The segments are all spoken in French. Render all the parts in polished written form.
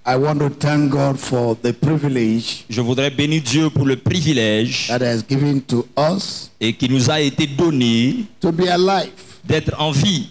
I want to thank God for the privilege Je voudrais bénir Dieu pour le privilège that has given to us et qui nous a été donné to be alive. d'être en vie.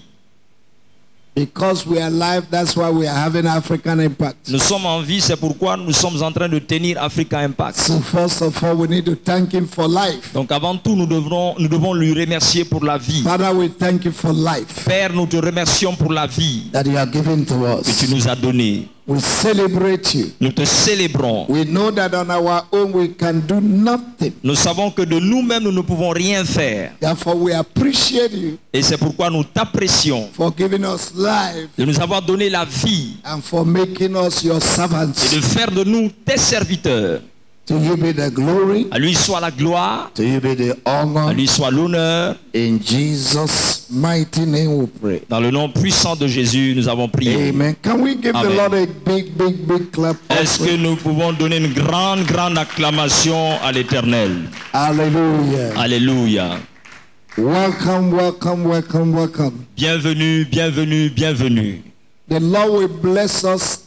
Because we are alive, that's why we are having African Impact. Nous sommes en vie, c'est pourquoi nous sommes en train de tenir Africa Impact. So first of all, we need to thank Him for life. Donc avant tout, nous devons lui remercier pour la vie. Father, we thank you for life Père, nous te remercions pour la vie that you have given to que tu us. nous as donnée. We celebrate you. Nous te célébrons. We know that on our own we can do nothing. Nous savons que de nous-mêmes, nous ne pouvons rien faire. Therefore, we appreciate you Et c'est pourquoi nous t'apprécions for giving us life de nous avoir donné la vie and for making us your et servants. de faire de nous tes serviteurs. To you be the glory. À lui soit la gloire, To you be the à honor. lui soit l'honneur. In Jesus' mighty name we pray. Dans le nom puissant de Jésus, nous avons prié. Amen. Can we give Amen. the Lord a big clap? Est-ce que nous pouvons donner une grande acclamation à l'Éternel? Hallelujah. Alléluia. Welcome. Bienvenue. The Lord will bless us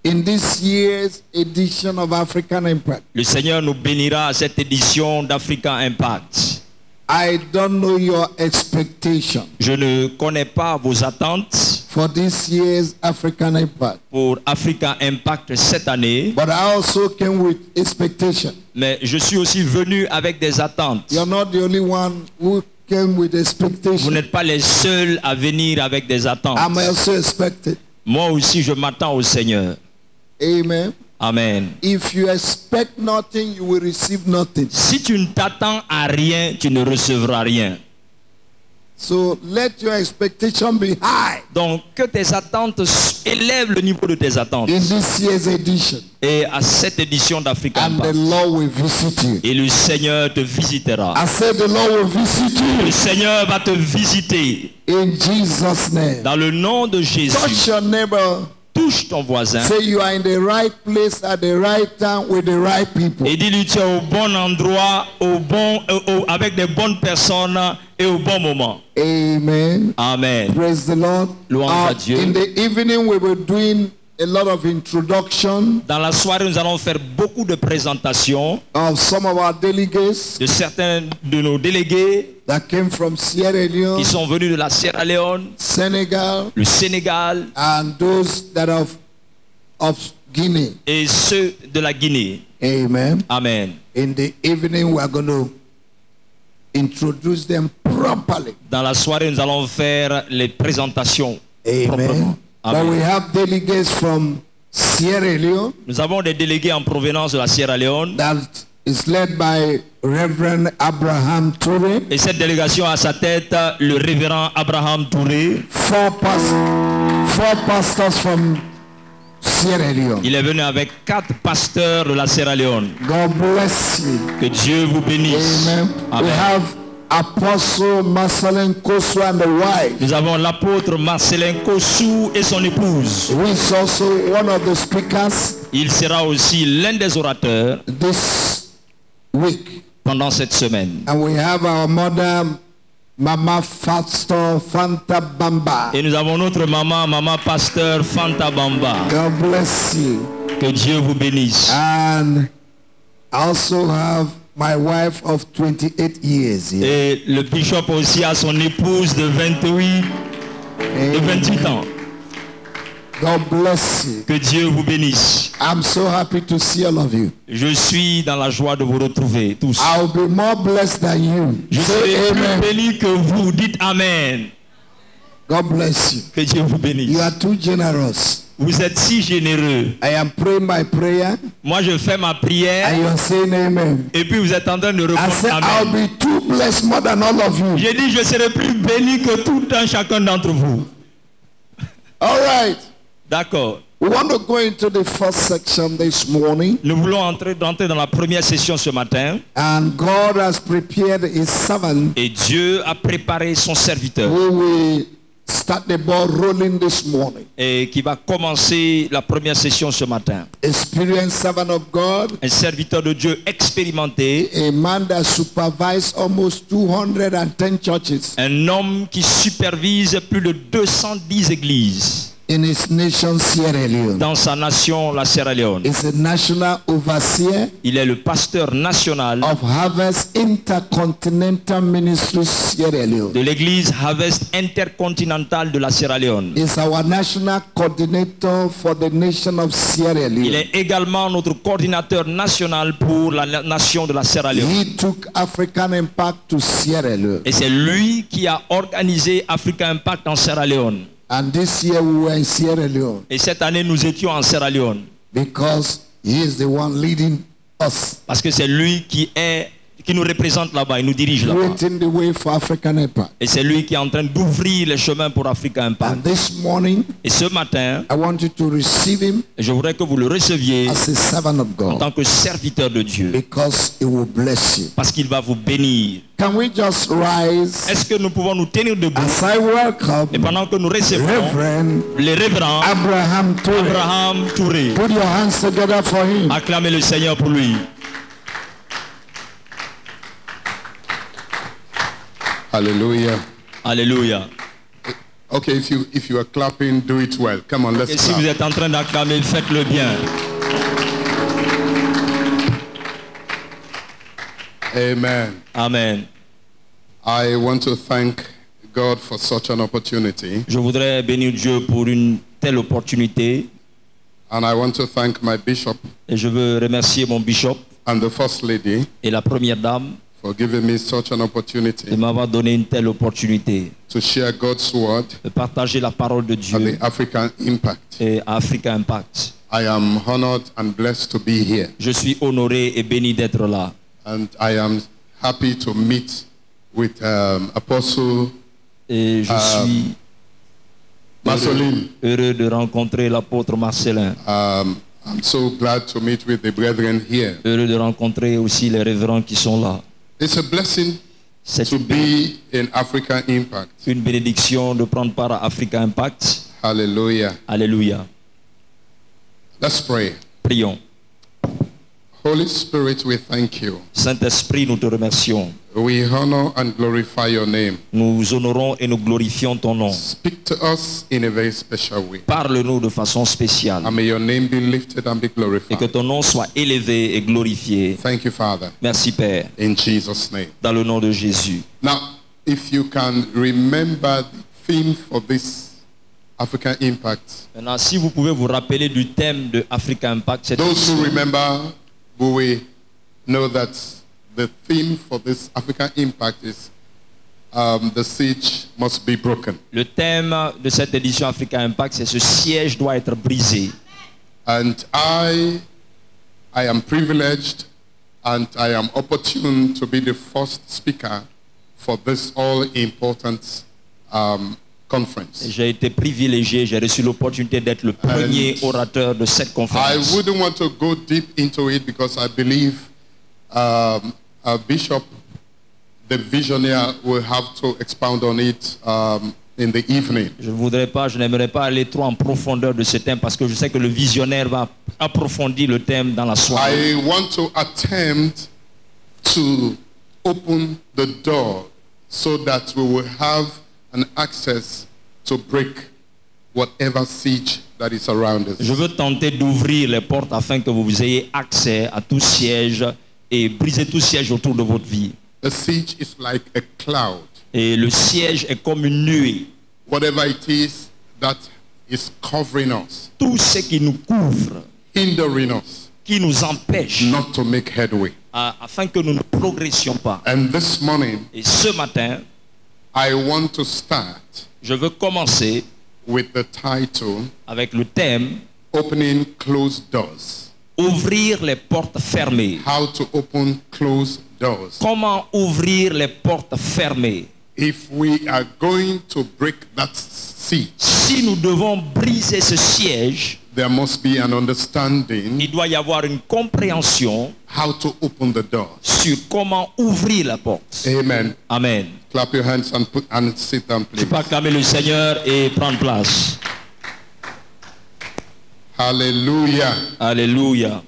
in this year's edition of African Impact. Le Seigneur nous bénira à cette édition d'Africa Impact. I don't know your expectation Je ne connais pas vos attentes for this year's African Impact, pour Africa Impact cette année, but I also came with expectation. mais je suis aussi venu avec des attentes. You're not the only one who came with Vous expectation. n'êtes pas les seuls à venir avec des attentes. I'm also expected. Moi aussi, je m'attends au Seigneur. Amen. Amen. If you expect nothing, you will receive nothing. Si tu ne t'attends à rien, tu ne recevras rien. So let your expectation be high Donc, que tes attentes élèvent le niveau de tes attentes. in this year's edition, Et à cette édition d'Africa and the Impact. Lord will visit you. Et le Seigneur te visitera. I said the Lord will visit Le you Seigneur va te visiter. in Jesus' name. Dans le nom de Jésus. Touch your neighbor. Touche ton voisin. Say you are in the right place at the right time with the right people. Et dis-lui tu es au bon endroit, avec des bonnes personnes et au bon moment. Amen. Amen. Praise the Lord. Louange à Dieu. In the evening we were doing a lot of introduction Dans la soirée, nous allons faire beaucoup de présentations of some of our delegates de certains de nos délégués that came from Sierra Leone, qui sont venus de la Sierra Leone, Senegal, le Sénégal and those that are of Guinea. et ceux de la Guinée. Amen. Amen. In the evening we are going to introduce them properly. Dans la soirée, nous allons faire les présentations proprement. Amen. But Amen. we have delegates from Sierra Leone Nous avons des délégués en provenance de la Sierra Leone that is led by Reverend Abraham Toure. et cette délégation a à sa tête le révérend Abraham Touré. Four pastors from Sierra Leone. Il est venu avec 4 pasteurs de la Sierra Leone. God bless you. Que Dieu vous bénisse. Amen. We Amen. have Apostle Marcelin Kosu and the wife, Nous avons l'apôtre Marcelin Kossou et son épouse. who is also one of the speakers Il sera aussi l'un des orateurs this week. pendant cette semaine. And we have our mother, Mama Pastor Fanta Bamba. Et nous avons notre maman pasteur Fanta Bamba. God bless you. Que Dieu vous bénisse. And I also have my wife of 28 years here. Et le bishop aussi a son épouse de 28 ans. God bless you. Que Dieu vous bénisse. I'm so happy to see all of you. Je suis dans la joie de vous retrouver tous. I'll be more blessed than you. Je Say serai amen. plus béni que vous. Dites Amen. God bless you. Que Dieu vous bénisse. You are too generous. Vous êtes si généreux. I am praying my prayer Moi, je fais ma prière. and you're saying amen. Et puis vous êtes en train de I répondre said I'll Amen. be too blessed more than all of you. J'ai dit je serai plus béni que tout un chacun d'entre vous. All right. D'accord. We want to go into the first section this morning. Nous voulons entrer dans la première session ce matin. And God has prepared his servant Et Dieu a préparé son serviteur. who will start the ball rolling this morning. Et qui va commencer la première session ce matin. Experienced servant of God, Un serviteur de Dieu expérimenté. a man that supervised almost 210 churches Un homme qui supervise plus de 210 églises. in his nation Sierra Leone. dans sa nation, la Sierra Leone. He's a national overseer Il est le pasteur national of Harvest Intercontinental Ministry Sierra Leone. de l'église Harvest Intercontinental de la Sierra Leone. He's our national coordinator for the nation of Sierra Il Leone. est également notre coordinateur national pour la nation de la Sierra Leone. He took African Impact to Sierra Leone. Et c'est lui qui a organisé Africa Impact en Sierra Leone. And this year we were in Sierra Leone Et cette année, nous étions en Sierra Leone. because he is the one leading us, Parce que c'est lui qui nous représente là-bas, il nous dirige là-bas. creating the way for African Impact. Et c'est lui qui est en train d'ouvrir les chemins pour Africa Impact. And this morning, Et ce matin, I want you to receive him je voudrais que vous le receviez as a servant of en God tant que serviteur de Dieu. because he will bless you. Parce qu'il va vous bénir. Can we just rise Est-ce que nous pouvons nous tenir debout? as I welcome Et pendant que nous recevons Reverend les révérends Abraham Toure? Abraham Touré, Put your hands together for him. acclamez le Seigneur pour lui. Hallelujah. Alléluia. Okay, if you are clapping, do it well. Come on, let's Et si vous clap. êtes en train d'acclamer, faites-le bien. Amen. Amen. I want to thank God for such an opportunity, Je voudrais bénir Dieu pour une telle opportunité. and I want to thank my bishop Et je veux remercier mon bishop and the first lady et la première dame for giving me such an de opportunity m'avoir donné une telle opportunité to share God's word de partager la parole de and Dieu the African impact. et Africa Impact. I am honored and blessed to be here, Je suis honoré et béni d'être là. and I am happy to meet with Apostle Et je suis Marceline. heureux de rencontrer l'apôtre Marcelin. I'm so glad to meet with the brethren here. Heureux de rencontrer aussi les révérends qui sont là. It's a blessing C'est to be in African Impact. une bénédiction de prendre part à Africa Impact. Hallelujah. Alléluia. Let's pray. Prions. Holy Spirit, we thank you. Saint-Esprit, nous te remercions. We honor and glorify your name. Nous honorons et nous glorifions ton nom. Speak to us in a very special way. Parle-nous de façon spéciale. And may your name be lifted and be Et que glorified. ton nom soit élevé et glorifié. Thank you, Father. Merci Père. In Jesus' name. Dans le nom de Jésus. Now, if you can remember the theme for this African Impact, Maintenant, si vous pouvez vous rappeler du thème de Africa Impact, cette those who remember, we know that the theme for this African Impact is the siege must be broken. le thème de cette édition Africa Impact, c'est ce siège doit être brisé. And I am privileged and I am opportune to be the first speaker for this all-important conference. J'ai été privilégié, j'ai reçu l'opportunité d'être le premier orateur de cette I conférence. wouldn't want to go deep into it because I believe our bishop, the visionary, will have to expound on it in the evening. Je n'aimerais pas aller trop en profondeur de ce thème parce que je sais que le visionnaire va approfondir le thème dans la soirée. I want to attempt to open the door so that we will have an access to break whatever siege that is around us. Je veux tenter d'ouvrir les portes afin que vous ayez accès à tout siège et briser tout siège autour de votre vie. The siege is like a cloud. Et le siège est comme une nuée. Whatever it is that is covering us, Tout ce qui nous couvre, hindering us, qui nous empêche not to make headway. afin que nous ne progressions pas. And this morning, Et ce matin, I want to start je veux commencer with the title, avec le thème Opening Closed Doors. Ouvrir les portes fermées. How to open closed doors. Comment ouvrir les portes fermées? If we are going to break that siege, Si nous devons briser ce siège, there must be an understanding il doit y avoir une compréhension how to open the door. sur comment ouvrir la porte. Amen. Amen. Clap your hands and sit down, Tu please. peux acclamer le Seigneur et prendre place. Hallelujah. Alléluia.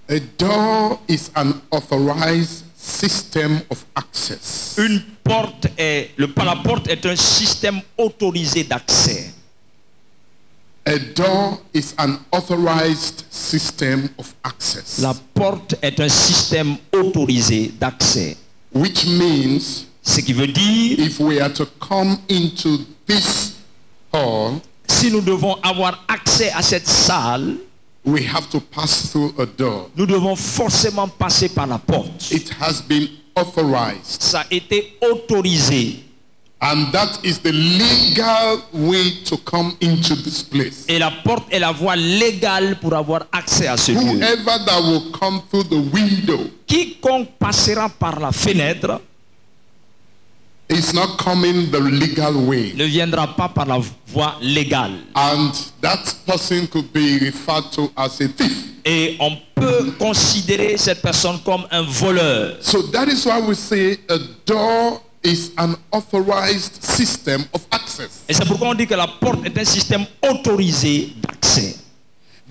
A door is an authorized system of access. Une la porte est un système autorisé d'accès. A door is an authorized system of access. La porte est un système autorisé d'accès. Which means, Ce qui veut dire, if we are to come into this hall, si nous devons avoir accès à cette salle, we have to pass through a door. nous devons forcément passer par la porte. It has been authorized. Ça a été autorisé. And that is the legal way to come into this place. Et la porte est la voie légale pour avoir accès à ce lieu. Whoever that will come through the window Quiconque passera par la fenêtre is not coming the legal way. ne viendra pas par la voie légale. And that person could be referred to as a thief. Et on peut considérer cette personne comme un voleur. So that is why we say a door is an authorized system of access. Et c'est pourquoi on dit que la porte est un système autorisé d'accès.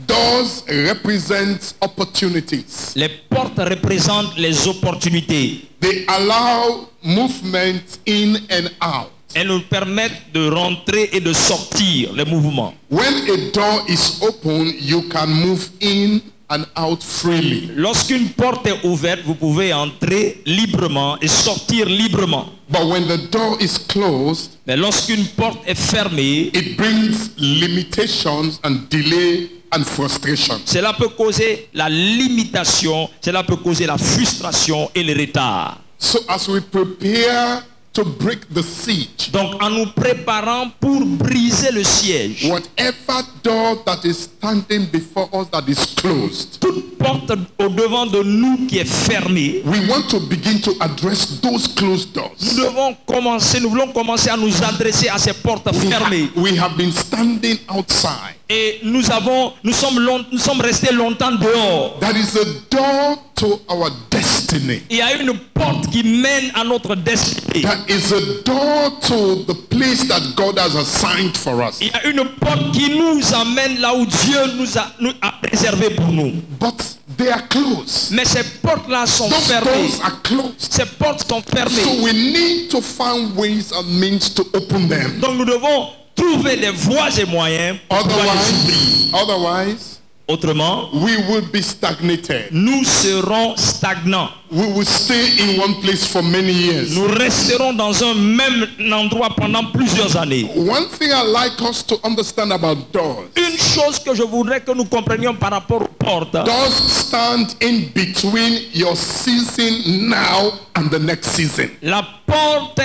Doors represent opportunities. Les portes représentent les opportunités. They allow movement in and out. Elles nous permettent de rentrer et de sortir les mouvements. When a door is open, you can move in and out freely. Lorsqu'une porte est ouverte, vous pouvez entrer librement et sortir librement. But when the door is closed, Mais lorsqu'une porte est fermée, it brings limitations and delay and frustration. cela peut causer la limitation, cela peut causer la frustration et le retard. So as we prepare to break the siege, Donc en nous préparant pour briser le siège, whatever door that is standing before us that is closed, toute porte au devant de nous qui est fermée, we want to begin to address those closed doors. nous voulons commencer à nous adresser à ces portes fermées. We have been standing outside. Et nous sommes restés longtemps dehors. That is a door to our destiny. Il y a une porte qui mène à notre destinée. That is a door to the place that God has assigned for us. Il y a une porte qui nous amène là où Dieu nous a réservé pour nous. But they are closed. Mais ces portes-là sont Those fermées. doors are closed. Ces portes sont fermées. So we need to find ways and means to open them. Donc nous devons trouver des voies et moyens pour pouvoir les ouvrir. Otherwise, Autrement, we will be stagnated. nous serons stagnants. We will stay in one place for many years. Nous resterons dans un même endroit pendant plusieurs années. One thing I like us to understand about doors. Une chose que je voudrais que nous comprenions par rapport aux portes, Doors stand in between your season now and the next season. la porte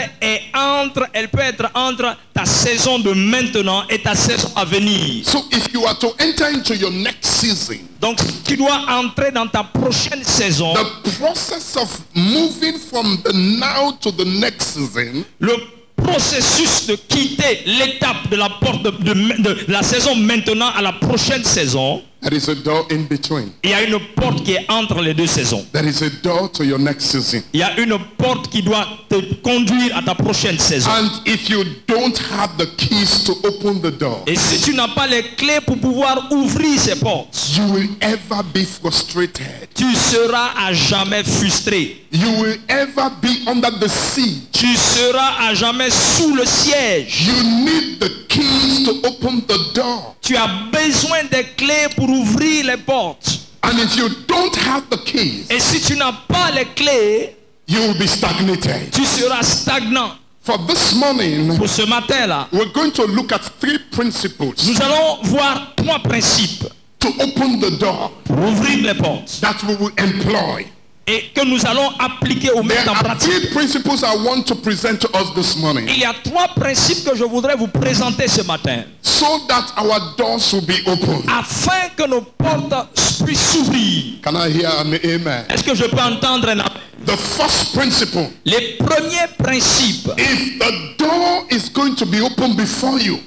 elle peut être entre ta saison de maintenant et ta saison à venir. So if you are to enter into your next season, Donc tu dois entrer dans ta prochaine saison. the process of moving from the now to the next season Le processus de quitter l'étape de la porte de la saison maintenant à la prochaine saison, there is a door in between. il y a une porte qui est entre les deux saisons. There is a door to your next season. Il y a une porte qui doit te conduire à ta prochaine saison. And if you don't have the keys to open the door, Et si tu n'as pas les clés pour pouvoir ouvrir ces portes, you will ever be frustrated. tu seras à jamais frustré. You will ever be under the siege. Tu seras à jamais sous le siège. You need the keys to open the door. Tu as besoin des clés pour ouvrir les portes. And if you don't have the keys, Et si tu n'as pas les clés, you will be stagnated. tu seras stagnant. For this morning, Pour ce matin-là, we're going to look at 3 principles nous allons voir 3 principes to open the door pour ouvrir les portes that we will employ. et que nous allons appliquer ou There mettre en are pratique. 3 principles I want to present to us this morning Il y a 3 principes que je voudrais vous présenter ce matin so that our doors will be open. afin que nos portes puissent s'ouvrir. Can I hear an amen? Est-ce que je peux entendre un amen? The first principle, Les premiers principes. if the door is going to be open before you,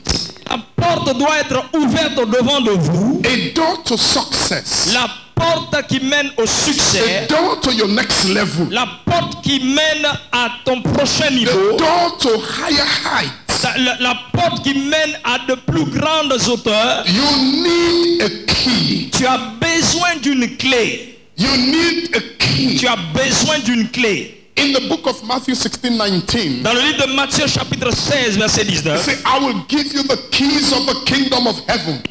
La porte doit être ouverte au devant de vous. a door to success, La porte qui mène au a succès. door to your next level, La porte qui mène à ton prochain niveau. the door to higher heights. La porte qui mène à de plus grandes hauteurs. You need a key. Tu as besoin d'une clé. You need a key. Tu as besoin d'une clé. In the book of Matthew 16:19, Dans le livre de Matthieu chapitre 16 verset he 19, said, I will give you the keys of the kingdom of heaven.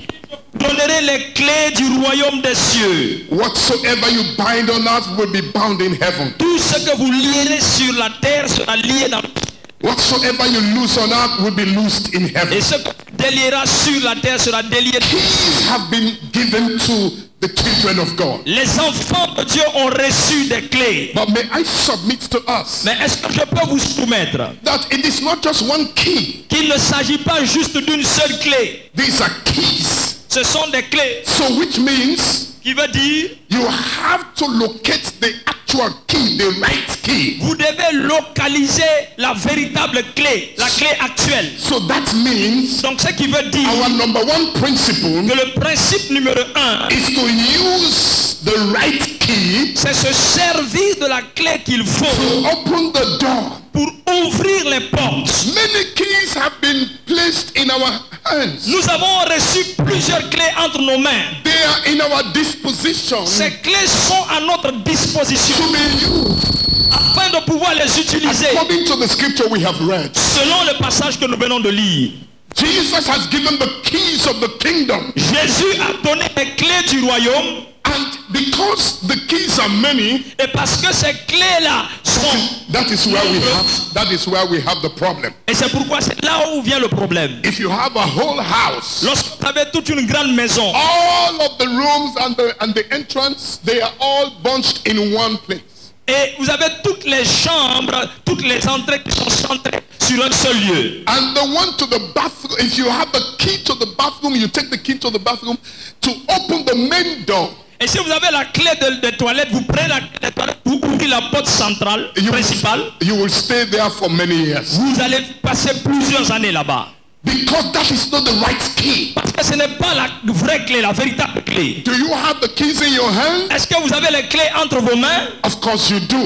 donnerai les clés du royaume des cieux. Whatsoever you bind on earth will be bound in heaven. Tout ce que vous lierez sur la terre sera lié dans le ciel. Whatsoever you loose on earth will be loosed in heaven. Et ce que tu délieras sur la terre sera délié. Keys have been given to the children of God. Les enfants de Dieu ont reçu des clés. But may I submit to us Mais est-ce que je peux vous soumettre that it is not just one key. qu'il ne s'agit pas juste d'une seule clé? These are keys. Ce sont des clés So which means qui veut dire you have to locate the actual key, the right key. vous devez localiser la véritable clé, la clé actuelle. So that means Donc ce qui veut dire our number one principle que le principe numéro 1, is to use the right key c'est se servir de la clé qu'il faut to open the door. pour ouvrir les portes. Many keys have been placed in our hands. Nous avons reçu plusieurs clés entre nos mains. They are in our disposition Ces clés sont à notre disposition to be used afin de pouvoir les utiliser according to the scripture we have read. selon le passage que nous venons de lire. Jesus has given the keys of the kingdom. Jésus a donné les clés du royaume And because the keys are many, et parce que ces clés-là sont... that is where we have the problem. Et c'est pourquoi c'est là où vient le problème. If you have a whole house, Lorsque vous avez toute une grande maison, all of the rooms and the entrance, they are all bunched in one place. et vous avez toutes les chambres, toutes les entrées qui sont centrées sur un seul lieu. And the one to the bathroom, if you have the key to the bathroom, you take the key to the bathroom to open the main door. Et si vous avez la clé des toilettes, vous prenez la clé des toilettes, vous ouvrez la porte centrale, principale, You will stay there for many years. vous allez passer plusieurs années là-bas. Because that is not the right key. Parce que ce n'est pas la vraie clé, la véritable clé. Do you have the keys in your hand? Est-ce que vous avez les clés entre vos mains? Of course you do.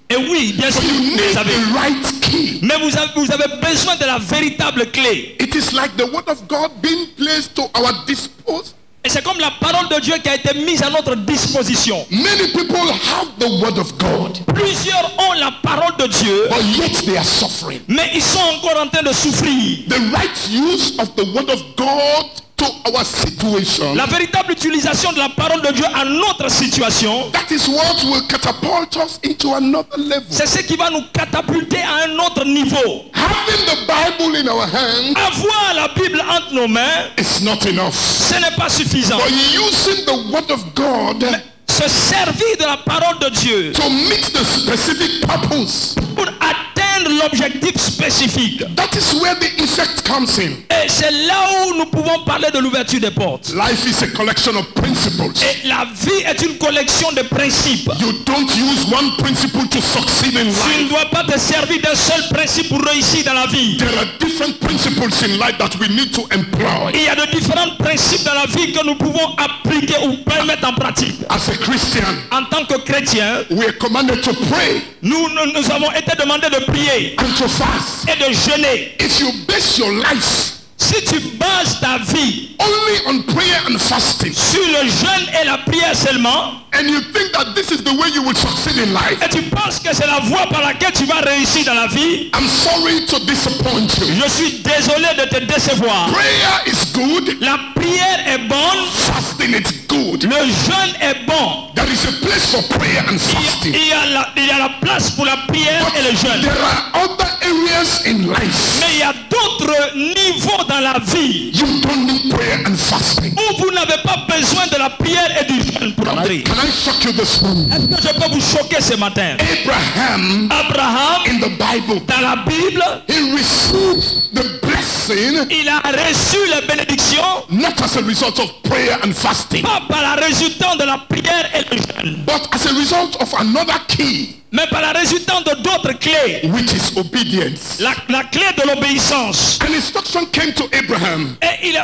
Et oui, bien sûr, But you vous need les avez. the right key. Mais vous avez besoin de la véritable clé. It is like the word of God being placed to our disposal. Et c'est comme la parole de Dieu qui a été mise à notre disposition. Many people have the word of God, Plusieurs ont la parole de Dieu, but yet they are suffering. mais ils sont encore en train de souffrir. The right use of the word of God to our situation, La véritable utilisation de la parole de Dieu à notre situation, that is what will catapult us into another level. c'est ce qui va nous catapulter à un autre niveau. Having the Bible in our hand Avoir la Bible entre nos mains, is not enough. ce n'est pas suffisant. But using the word of God Se servir de la parole de Dieu to meet the specific purpose, pour atteindre l'objectif spécifique. that is where the effect comes in. Et c'est là où nous pouvons parler de l'ouverture des portes. Life is a collection of principles. Et la vie est une collection de principes. You don't use one principle to succeed in Tu ne life. dois pas te servir d'un seul principe pour réussir dans la vie. There are different principles in life that we need to employ. Il y a de différents principes dans la vie que nous pouvons appliquer ou mettre en pratique. As a Christian, En tant que chrétien, we are commanded to pray nous avons été demandés de prier and to fast. et de jeûner. If you base your life Si tu bases ta vie only on prayer and fasting, sur le jeûne et la prière seulement, and you think that this is the way you will succeed in life, et tu penses que c'est la voie par laquelle tu vas réussir dans la vie, I'm sorry to disappoint you. je suis désolé de te décevoir. Prayer is good, La prière est bonne, fasting is good. le jeûne est bon. There is a place for prayer and fasting. Il y a la place pour la prière But et le jeûne. there are other areas in life Mais il y a d'autres niveaux dans la vie you don't need prayer and fasting. où vous n'avez pas besoin de la prière et du jeûne pour entrer. Can I shock you this morning? Est-ce que je peux vous choquer ce matin? Abraham Abraham, in the Bible, dans la Bible, he received the blessing il a reçu les bénédictions not as a result of prayer and fasting, pas par la résultante de la prière et le jeûne, but as a result of another key, mais par la résultante de d'autres clés. which is obedience. La clé de l'obéissance. An instruction came to Abraham, Et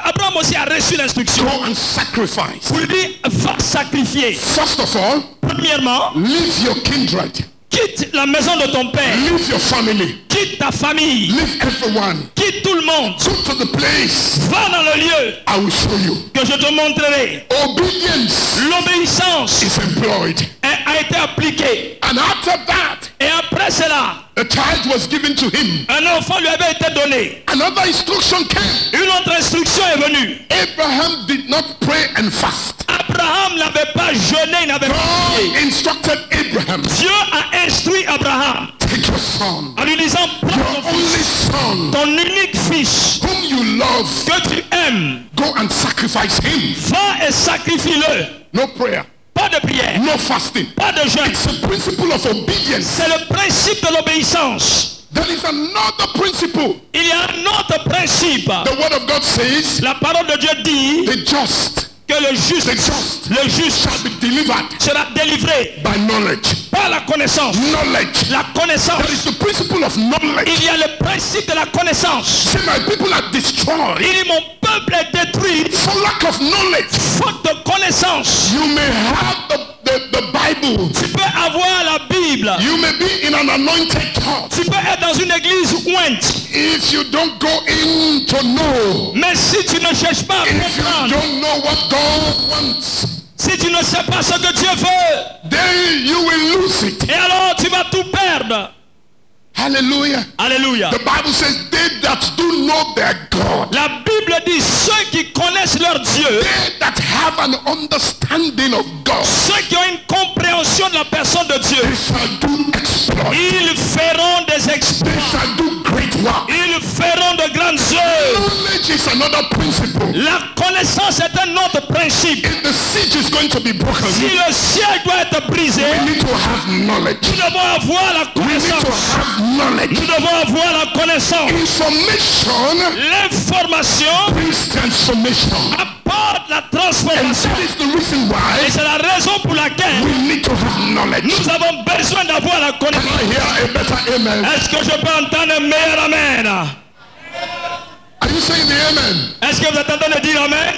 Abraham aussi a reçu l'instruction. go and sacrifice. Pour lui dire, va sacrifier. First of all, Premièrement, leave your kindred, quitte la maison de ton père, leave your family, quitte ta famille, leave everyone, quitte tout le monde, go to the place va dans le lieu I will show you. que je te montrerai. Obedience L'obéissance is employed. est a été appliquée. And after that, Et après cela, a child was given to him. un enfant lui avait été donné. Another instruction came. Une autre instruction est venue. Abraham did not pray and fast. Abraham n'avait pas jeûné, il n'avait pas prié. God instructed Abraham, Dieu a instruit Abraham take your son, en lui disant, prends your ton only fils, son, ton unique fils whom you love, que tu aimes, go and sacrifice him. va et sacrifie-le. No prayer, Pas de prière, no fasting. pas de jeûne. It's a principle of obedience. C'est le principe de l'obéissance. There is another principle. Il y a un autre principe. The word of God says, La parole de Dieu dit the just que le juste shall be delivered sera délivré by knowledge. par la connaissance. Knowledge. La connaissance. There is the principle of knowledge. Il y a le principe de la connaissance. See, my people are destroyed Il dit, mon peuple est détruit for lack of knowledge. faute de connaissance. You may have the Bible. Tu peux avoir la Bible. You may be in an anointed church. Tu peux être dans une église ointe. If you don't go in to know, Mais si tu ne cherches pas à if you comprendre, don't know what God wants, si tu ne sais pas ce que Dieu veut, then you will lose it. et alors tu vas tout perdre. Hallelujah. Alléluia. The Bible says, they that do know their God, La Bible dit, ceux qui connaissent leur Dieu, they that have an understanding of God, ceux qui ont une compréhension de la personne de Dieu, they shall do exploits. ils feront des They exploits. shall do great work. Ils feront de grandes œuvres. Knowledge is another principle. La connaissance est un autre principe. If the siege is going to be broken, Si le siège doit être brisé, we need to have knowledge. nous devons avoir la We need to connaissance. have knowledge. Nous devons avoir la connaissance. Information L'information brings transformation. apporte la And transformation. that is the reason why Et c'est la raison pour laquelle we need to have knowledge. nous avons besoin d'avoir la Can connaissance. I hear a better amen? Est-ce que je peux entendre un meilleur amen? Are you saying the amen? Est-ce que vous êtes en train de dire amen?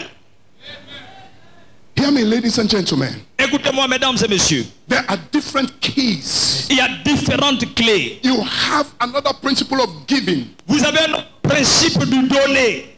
Hear me, ladies and gentlemen. Écoutez-moi, mesdames et messieurs. There are different keys. Il y a différentes clés. You have another principle of giving. Vous avez un principe de donner.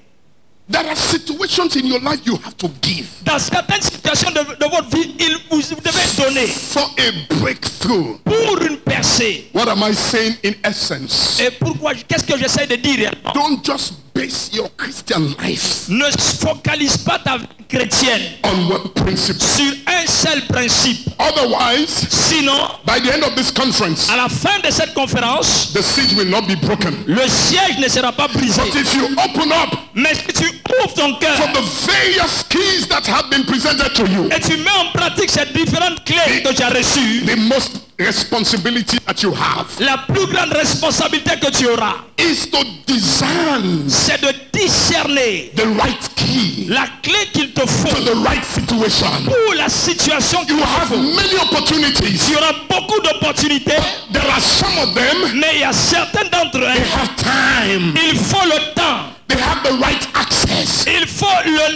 There are situations in your life you have to give Dans certaines situations de votre vie, vous devez donner for a breakthrough. pour une percée. What am I saying in essence? Et pourquoi? Qu'est-ce que j'essaie de dire réellement? Don't just base your Christian life Ne focalise pas ta vie chrétienne on one principle. sur un seul principe. Otherwise, Sinon, by the end of this conference, à la fin de cette conférence, the siege will not be broken. le siège ne sera pas brisé. But if you open up Mais si tu ouvres ton for cœur the various keys that have been presented to you, et tu mets en pratique ces différentes clés que tu as reçues, the most responsibility that you have la plus grande responsabilité que tu auras, is to discern c'est de discerner the right key la clé qu'il te faut to the right situation. pour la situation qu'il You te have faut. many opportunities. Tu auras beaucoup d'opportunités, There are some of them, mais il y a certaines d'entre they elles, have time. il faut le temps, They have the right access. il faut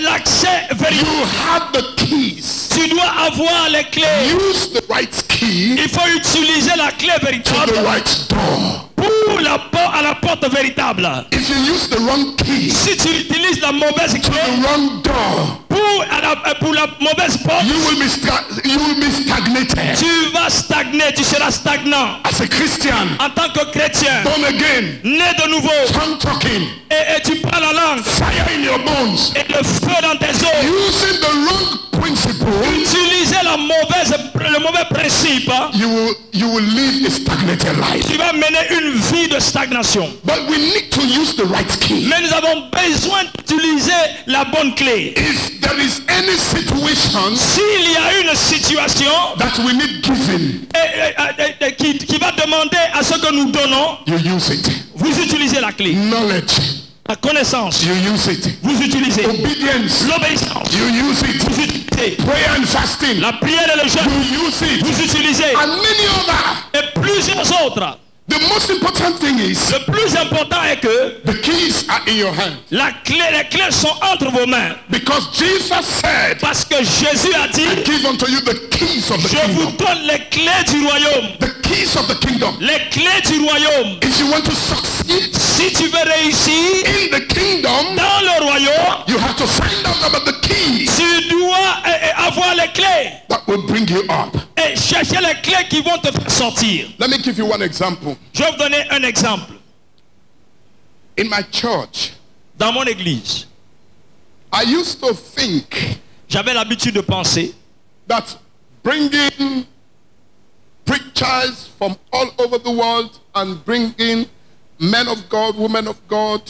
l'accès You véritable. have the keys. Tu dois avoir les clés. Use the right key Il faut utiliser la clé to véritable the right door. pour à la porte véritable. If you use the wrong key Si tu utilises la mauvaise to clé the wrong door, pour la mauvaise porte, you will be stagnated. tu vas stagner, tu seras stagnant. As a Christian, En tant que chrétien, born again, né de nouveau, tongue talking, et tu parles la langue, fire in your bones, et le feu dans tes os, using the wrong principle, utiliser le mauvais principe, you will live a stagnated life. tu vas mener une vie de stagnation. But we need to use the right key. Mais nous avons besoin d'utiliser la bonne clé. If there is any situation S'il y a une situation that we need giving, qui va demander à ce que nous donnons, you use it. vous utilisez la clé. Knowledge, La connaissance, you use it. vous utilisez. Obedience, L'obéissance, you use it. vous utilisez. Prayer and fasting, La prière et le jeûne, you use it. vous utilisez. And many other. Et plusieurs autres. The most important thing is Le plus important est que the keys are in your hand. les clés sont entre vos mains. Because Jesus said, Parce que Jésus a dit, give unto you the keys of the je vous kingdom. donne les clés du royaume. The keys of the kingdom. Les clés du royaume. If you want to succeed Si tu veux réussir in the kingdom, dans le royaume, you have to find out about the keys tu dois avoir les clés that will bring you up. et chercher chercher les clés qui vont te faire sortir. Let me give you one example. Je vais vous donner un exemple. In my church, Dans mon église, I used to think j'avais l'habitude de penser that bringing preachers from all over the world and bringing men of God, women of God,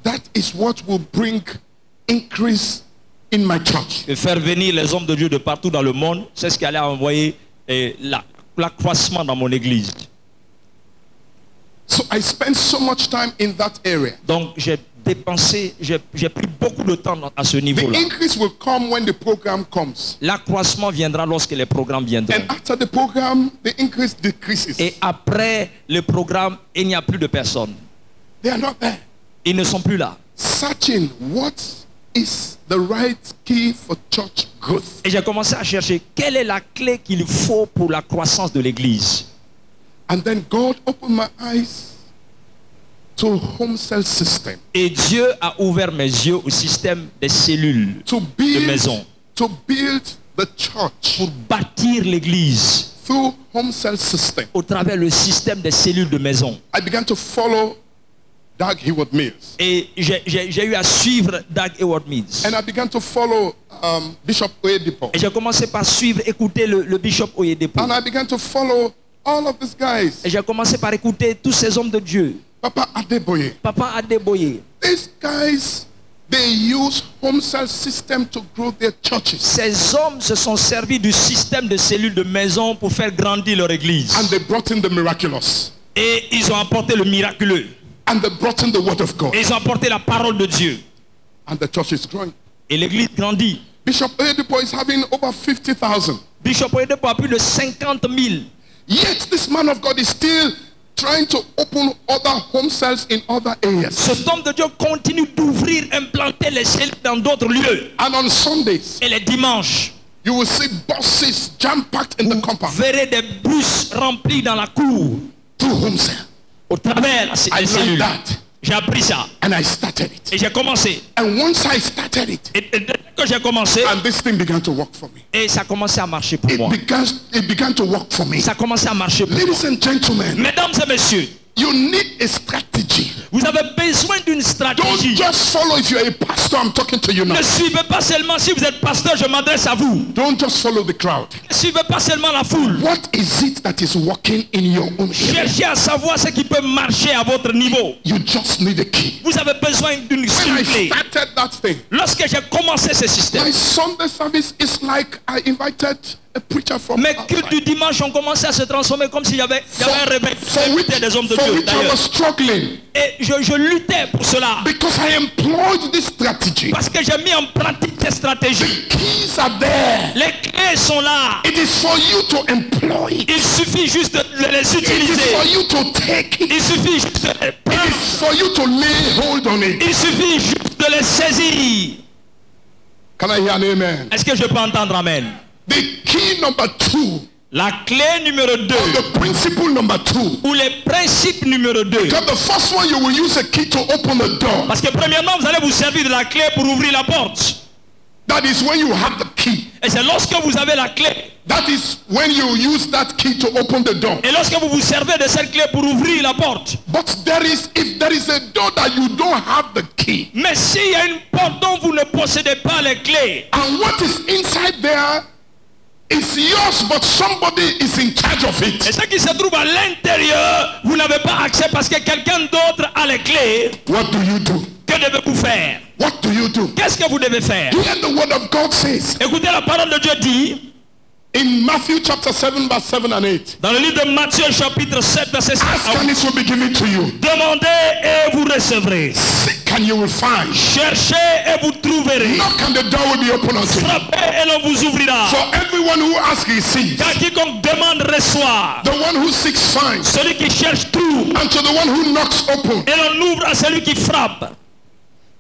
that is what will bring increase in my church. que faire venir les hommes de Dieu de partout dans le monde, c'est ce qui allait envoyer l'accroissement dans mon église. So I spent so much time in that area. Donc j'ai dépensé, j'ai pris beaucoup de temps à ce The niveau-là. increase will come when the program comes. L'accroissement viendra lorsque les programmes viendront. And after the program, the increase decreases. Et après le programme, il n'y a plus de personnes. They are not there. Ils ne sont plus là. Searching what is the right key for church growth. Et j'ai commencé à chercher quelle est la clé qu'il faut pour la croissance de l'église. And then God opened my eyes to home cell system. Et Dieu a ouvert mes yeux au système des cellules To de maison build the church pour bâtir l'église through home cell system. au travers le système des cellules de maison. I began to follow Doug Heward Mills. Et j'ai eu à suivre Doug Heward Mills. And I began to follow Bishop Oyedepo. Et j'ai commencé par suivre, écouter le bishop Oyedepo. And I began to follow all of these guys. Et j'ai commencé par écouter tous ces hommes de Dieu. Papa Adeboye. Papa Adeboye. These guys, they use home cell system to grow their churches. Ces hommes se sont servis du système de cellules de maison pour faire grandir leur église. And they brought in the miraculous. Et ils ont apporté le miraculeux. And they brought in the word of God. Et ils ont apporté la parole de Dieu. And the church is growing. Et l'église grandit. Bishop Oyedepo is having over 50,000. Bishop Oyedepo a plus de 50 000. Yet this man of God is still trying to open other home cells in other areas. Cet homme de Dieu continue d'ouvrir, implanter les cellules dans d'autres lieux. And on Sundays, Et les dimanches, you will see buses jam-packed in the vous compound verrez des bus remplis dans la cour through home cell. au travers I des learned cellules. that J'ai appris ça and I started it. et j'ai commencé. And once I started it, Et dès que j'ai commencé, and this thing began to work for me. et ça a commencé à marcher pour moi. It began to work for me. Ça a commencé à marcher pour moi. Ladies and gentlemen, Mesdames et messieurs, you need a strategy. vous avez besoin d'une Don't stratégie. just follow if you're a pastor. I'm talking to you now. Ne suivez pas seulement si vous êtes pasteur, je m'adresse à vous. Don't just follow the crowd. Ne suivez pas seulement la foule. What is it that is working in your own area? Cherchez à savoir ce qui peut marcher à votre niveau. You just need a key. Vous avez besoin d'une When I clé. started that thing, Lorsque j'ai commencé ce système, my Sunday service is like I invited a preacher from mes cultes du dimanche ont commencé à se transformer comme s'il y avait un réveil. J'invitais des hommes de for Dieu which I d'ailleurs. was struggling Et je luttais pour cela. because I employed this strategy. Parce que j'ai mis en pratique ces stratégies. Keys are there. Les clés sont là. It is for you to employ it. Il suffit juste de les It is utiliser. for you to take it. Il suffit juste de les It prendre. is for you to lay hold on it. Il suffit juste de les saisir. Can I hear an amen? Est-ce que je peux entendre amen? The key number 2, La clé numéro 2 the principle number 2. ou les principes numéro 2. Because the first one, you will use a key to open the door. Parce que premièrement, vous allez vous servir de la clé pour ouvrir la porte. That is when you have the key. Et c'est lorsque vous avez la clé. That is when you use that key to open the door. Et lorsque vous vous servez de cette clé pour ouvrir la porte. But if there is a door that you don't have the key, Mais s'il y a une porte dont vous ne possédez pas les clés. and what is inside there is yours, but somebody is in charge of Et it, ce qui se trouve à l'intérieur, vous n'avez pas accès parce que quelqu'un d'autre a les clés. what do you do? Que devez-vous faire? What do you do? Qu'est-ce que vous devez faire? Hear the word of God says Écoutez, la parole de Dieu dit, in Matthew chapter 7, verse 7 and 8. dans le livre de Matthieu chapitre 7, verset 7 Ask à and 8, it will be given to you. demandez et vous recevrez. Seek and you will find. Cherchez et vous trouverez. Knock and the door will be open unto you. Frappez et l'on vous ouvrira. For everyone who asks receives. Car quiconque demande reçoit. The one who seeks finds. Celui qui cherche trouve. And to the one who knocks open. Et l'on ouvre à celui qui frappe.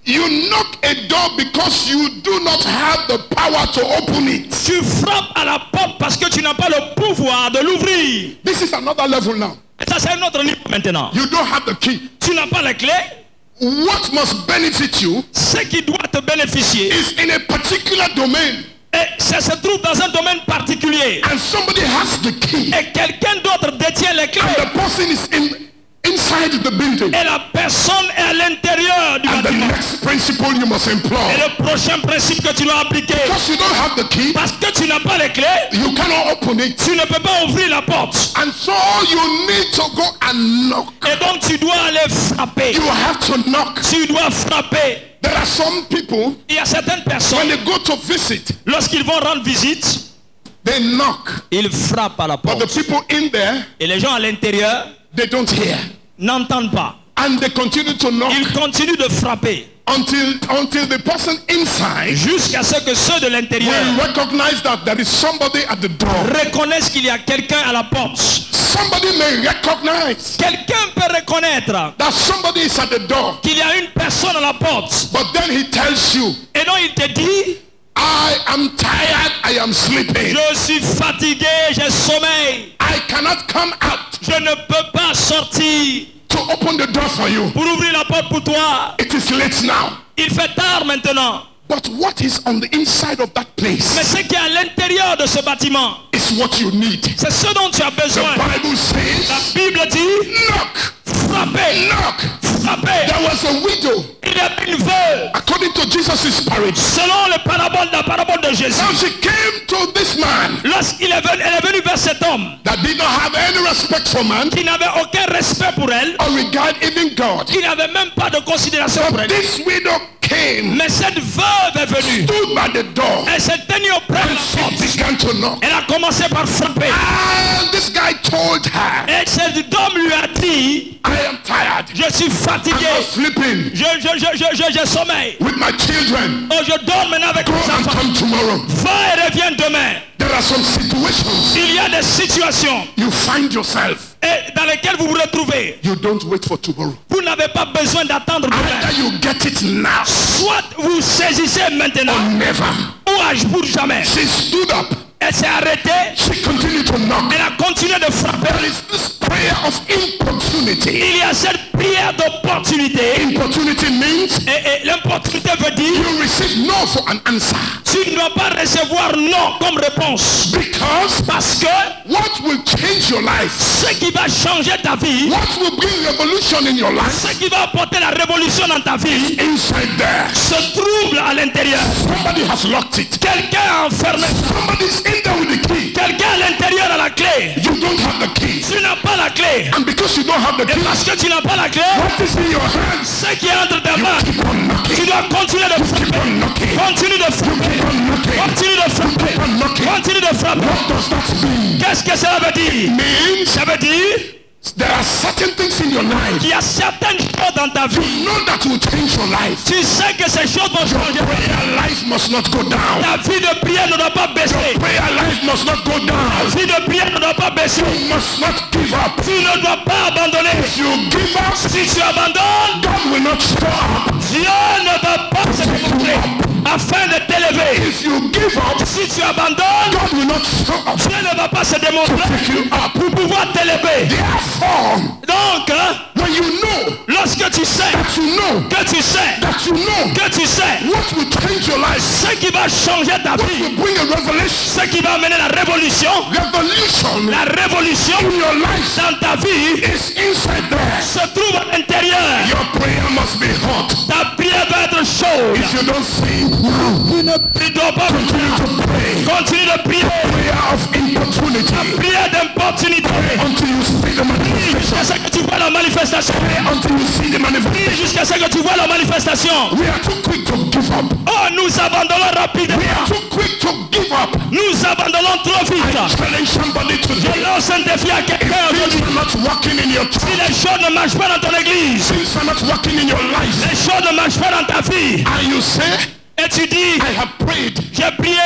You knock a door because you do not have the power to open it. Tu frappes à la porte parce que tu n'as pas le pouvoir de l'ouvrir. This is another level now. Et ça c'est un autre niveau maintenant. You don't have the key. Tu n'as pas les clés. What must benefit you Ce qui doit te bénéficier is in a particular domain. Et ça se trouve dans un domaine particulier. And somebody has the key. Et quelqu'un d'autre détient les clés. And the person is inside the building. Et la personne est à l'intérieur du And the bâtiment. next principle you must employ. Et le prochain principe que tu dois appliquer, Because you don't have the key, parce que tu n'as pas les clés, you cannot open it. tu ne peux pas ouvrir la porte. And so you need to go and knock. Et donc tu dois aller frapper. You have to knock. Tu dois frapper. There are some people, Il y a certaines when personnes, they go to visit, lorsqu'ils vont rendre visite, they knock. ils frappent à la But the porte. people in there, Et les gens à l'intérieur they don't hear. n'entendent pas. And they continue to knock Ils continuent de frapper until the person inside jusqu'à ce que ceux de l'intérieur will recognize that there is somebody at the door. reconnaissent qu'il y a quelqu'un à la porte. Somebody may recognize Quelqu'un peut reconnaître that somebody is at the door. qu'il y a une personne à la porte. But then he tells you, Et donc il te dit, I am tired, I am sleeping. je suis fatigué, j'ai sommeil. I cannot come out Je ne peux pas sortir to open the door for you. pour ouvrir la porte pour toi. It is late now. Il fait tard maintenant. But what is on the inside of that Mais place ce qui est à l'intérieur de ce bâtiment, is what you need. c'est ce dont tu as The besoin. Bible La says, Bible dit, knock, frappez, knock. frappez. There was a widow, Il y a une veuve, according to Jesus' parable. selon la parabole de Jésus. Now she came to this man Lorsqu'elle est venue vers cet homme that did not have any respect for man qui n'avait aucun respect pour elle, or regard even God. qui n'avait même pas de considération pour elle. This widow came, Mais cette veuve est venue. stood by the door, Elle s'est tenue auprès de and la she porte. began to knock. Elle a commencé par frapper. And this guy told her, Et cet homme lui a dit, I am tired. je suis I'm fatigué. not sleeping J'ai sommeil. with my children. Oh, je dors maintenant avec Go mes and enfants. come tomorrow. Va et reviens demain. There are some situations Il y a des situations you find yourself. dans lesquelles vous vous retrouvez. You don't wait for tomorrow. Vous n'avez pas besoin d'attendre Either demain. you get it now Soit vous saisissez maintenant, or never. ou pour jamais. She stood up. Elle s'est arrêtée. She continued to knock. Elle a continué de frapper. There is this prayer of importunity. Il y a cette prière d'opportunité. Importunity means Et l'opportunité veut dire, you receive no for an answer. tu ne dois pas recevoir non comme réponse. Because Parce que what will change your life, ce qui va changer ta vie, what will bring revolution in your life, ce qui va apporter la révolution dans ta vie, inside there. se trouve à l'intérieur. Somebody has locked it. Quelqu'un a enfermé. Somebody's in there with the key. Quelqu'un à l'intérieur a la clé. You don't have the key. Tu n'as pas la clé. And because you don't have the Et key, parce que tu n'as pas la clé, what is in your hands? ce qui est entre tes mains, Keep on knocking. tu dois continuer de Keep frapper. on knocking. Continue de frapper. Keep on knocking. Continue de frapper. Keep on knocking. Continue de frapper. What does that mean? Qu'est-ce que cela veut dire? Means Ça veut dire there are certain things in your life. qu'il y a certaines choses dans ta vie. You know that will change your life. Tu sais que ces choses vont changer. Prayer life must not go down. Ta vie de prière ne doit pas baisser. Prayer life must not go down. Ta vie de prière ne doit pas baisser. You must not give up. Tu ne dois pas abandonner. If you give up, Si tu abandonnes, God will not stop. Dieu ne va pas se démontrer afin de t'élever. If you give up, Si tu abandonnes, God will not stop. Dieu ne va pas se démontrer Pick you up. pour pouvoir t'élever. Therefore, Donc, when you know lorsque tu sais, that you know que tu sais, that you know que tu sais, what will change your life, ce qui va changer ta what vie, will bring a revelation, ce qui va amener la révolution in your life dans ta vie is inside there. se trouve à l'intérieur. Your prayer must be hot. Ta prière va être chaude. If you don't see, Tu ne dois pas continue to pray. continue de prier. Prayer of importunity Prière d'importunité. until you see the manifestation. Jusqu'à ce que tu vois la manifestation. Until you see the manifestation. Jusqu'à ce que tu vois la manifestation. We are too quick to give up. Oh, nous abandonnons rapidement. We are too quick to give up. Nous abandonnons trop vite. Challenge somebody Je today. lance un défi à quelqu'un Things aujourd'hui. are not working in your Si church. les choses ne marchent pas dans ton église, Things are not working in your life. les choses ne marchent pas dans ta vie, And you say, et tu dis, I have prayed. j'ai prié,